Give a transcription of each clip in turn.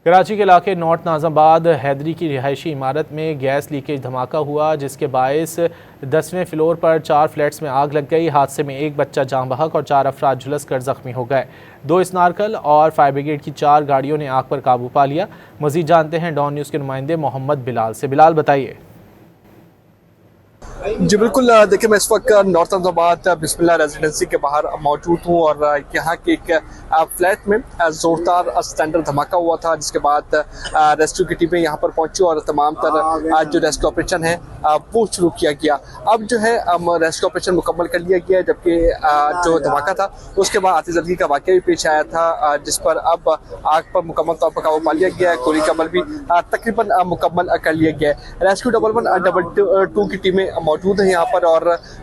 کراچی کے علاقے نارتھ ناظم آباد حیدری کی رہائشی عمارت میں گیس لیکیج دھماکہ ہوا، جس کے باعث 10ویں فلور پر 4 فلیٹس میں آگ لگ گئی۔ حادثے میں ایک بچہ جاں بحق اور 4 افراد جھلس کر زخمی ہو گئے۔ 2 اسنارکل اور فائر بریگیڈ کی 4 گاڑیوں نے آگ پر قابو پا لیا۔ مزید جانتے ہیں ڈان نیوز کے نمائندے محمد بلال سے۔ بلال بتائیے۔ جی بالکل، دیکھیں میں اس وقت نارتھ ناظم آباد بسم اللہ ریزیڈنسی کے باہر موجود ہوں اور یہاں کے ایک فلیٹ میں زوردار سلنڈر دھماکہ ہوا تھا، جس کے بعد ریسکیو کی ٹیمیں یہاں پر پہنچی اور تمام تر جو ریسکیو آپریشن ہے وہ شروع کیا گیا۔ اب جو ہے ریسکیو آپریشن مکمل کر لیا گیا ہے، جبکہ جو دھماکہ تھا اس کے بعد آتش زدگی کا واقعہ بھی پیش آیا تھا، جس پر اب آگ پر مکمل طور پر قابو پا لیا گیا ہے۔ گولی کا عمل بھی تقریباً مکمل کر لیا گیا ہے۔ ریسکیو 112 کی ٹیمیں موجود ہیں یہاں پر اور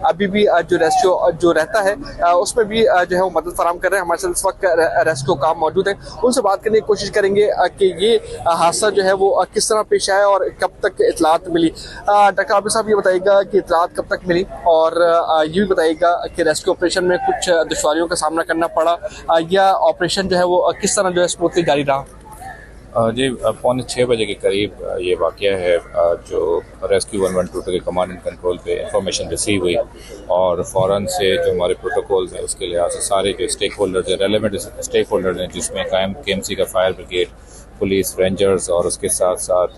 ابھی بھی جو ریسکیو جو رہتا ہے اس میں بھی جو ہے وہ مدد فراہم کر رہے ہیں۔ ہمارے ساتھ اس وقت ریسکیو کام موجود ہیں، ان سے بات کرنے کی کوشش کریں گے کہ یہ حادثہ جو ہے وہ کس طرح پیش آیا اور کب تک اطلاعات ملی۔ ڈاکٹر عابد صاحب یہ بتائیے گا کہ اطلاعات کب تک ملی اور یہ بھی بتائیے گا کہ ریسکیو آپریشن میں کچھ دشواریوں کا سامنا کرنا پڑا یا آپریشن جو ہے وہ کس طرح جو ہے اسموتھلی جاری رہا؟ جی 5:45 بجے کے قریب یہ واقعہ ہے جو ریسکیو 112 کے کمانڈ اینڈ کنٹرول پہ انفارمیشن ریسیو ہوئی اور فوراً سے جو ہمارے پروٹوکولز ہیں اس کے لحاظ سے سارے جو اسٹیک ہولڈرز ہیں، ریلیونٹ اسٹیک ہولڈرز ہیں، جس میں قائم KMC کا فائر بریگیڈ، پولیس، رینجرز اور اس کے ساتھ ساتھ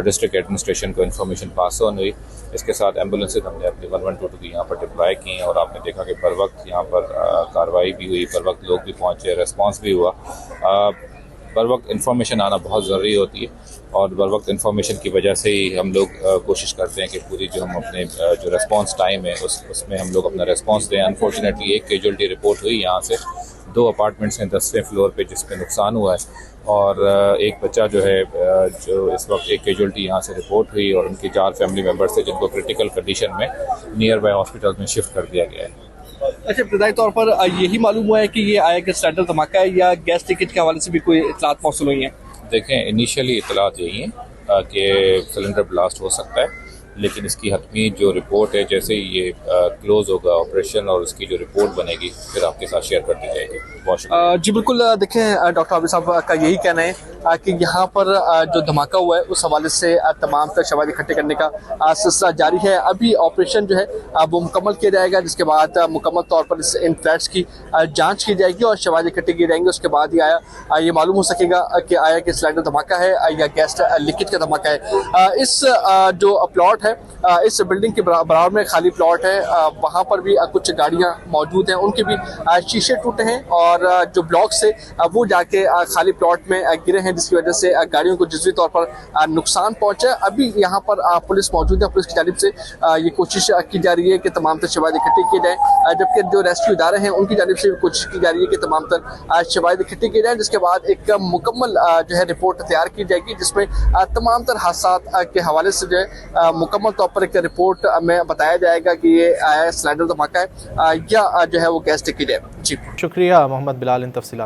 ڈسٹرکٹ ایڈمنسٹریشن کو انفارمیشن پاس آن ہوئی۔ اس کے ساتھ ایمبولینسز ہم نے اپنی 112 کی یہاں پر ڈپلائی کی ہیں اور آپ نے دیکھا کہ بر وقت یہاں پر کارروائی بھی ہوئی، بر وقت لوگ بھی پہنچے، ریسپانس بھی ہوا۔ بر وقت انفارمیشن آنا بہت ضروری ہوتی ہے اور بر وقت انفارمیشن کی وجہ سے ہی ہم لوگ کوشش کرتے ہیں کہ پوری جو ہم اپنے جو ریسپانس ٹائم ہے اس میں ہم لوگ اپنا ریسپانس دیں۔ انفارچونیٹلی ایک کیجولٹی رپورٹ ہوئی یہاں سے، 2 اپارٹمنٹس ہیں 10ویں فلور پہ جس پہ نقصان ہوا ہے اور ایک بچہ جو ہے جو اس وقت ایک کیجولٹی یہاں سے رپورٹ ہوئی اور ان کی 4 فیملی ممبرس تھے جن کو کرٹیکل کنڈیشن میں نیئر بائی ہاسپٹل میں شفٹ کر دیا گیا ہے۔ اچھا، ابتدائی طور پر یہی معلوم ہوا ہے کہ یہ آیا کہ سلنڈر دھماکہ ہے یا گیس لیکیج کے حوالے سے بھی کوئی اطلاعات موصول ہوئی ہیں؟ دیکھیں انیشیلی اطلاعات یہی ہیں کہ سلنڈر بلاسٹ ہو سکتا ہے، لیکن اس کی حتمی جو رپورٹ ہے جیسے ہی یہ کلوز ہوگا آپریشن اور اس کی جو رپورٹ بنے گی پھر آپ کے ساتھ شیئر کر دی جائے گی۔ بہت شکریہ۔ جی بالکل، دیکھیں ڈاکٹر عابد صاحب کا یہی کہنا ہے کہ یہاں پر جو دھماکہ ہوا ہے اس حوالے سے تمام تر شواہد اکٹھے کرنے کا سلسلہ جاری ہے۔ ابھی آپریشن جو ہے وہ مکمل کیا جائے گا، جس کے بعد مکمل طور پر ان فلیٹس کی جانچ کی جائے گی اور شواہد اکٹھے کیے جائیں گے۔ اس کے بعد یہ معلوم ہو سکے گا کہ آیا کہ سلنڈر دھماکہ ہے یا گیس لیکیج کا دھماکہ ہے۔ اس جو پلاٹ ہے، اس بلڈنگ کے برابر میں خالی پلاٹ ہے، وہاں پر بھی کچھ گاڑیاں موجود ہیں، ان کے بھی شیشے ٹوٹے ہیں اور جو بلاکس ہے وہ جا کے خالی پلاٹ میں گرے ہیں، جس کی وجہ سے گاڑیوں کو جزوی طور پر نقصان پہنچا ہے۔ ابھی یہاں پر پولیس موجود ہے، پولیس کی جانب سے یہ کوشش کی جا رہی ہے کہ تمام تر شواہد اکٹھے کیے جائیں، جبکہ جو ریسکیو ادارے ہیں ان کی جانب سے بھی کوشش کی جا رہی ہے کہ تمام تر شواہد اکٹھے کیے جائیں، جس کے بعد ایک مکمل جو ہے رپورٹ تیار کی جائے گی، جس میں تمام تر حادثات کے حوالے سے جو ہے مکمل طور پر ایک رپورٹ میں بتایا جائے گا کہ یہ آیا سلنڈر دھماکہ ہے یا جو ہے وہ گیس لیکیج ہے۔ جی شکریہ محمد بلال ان تفصیلات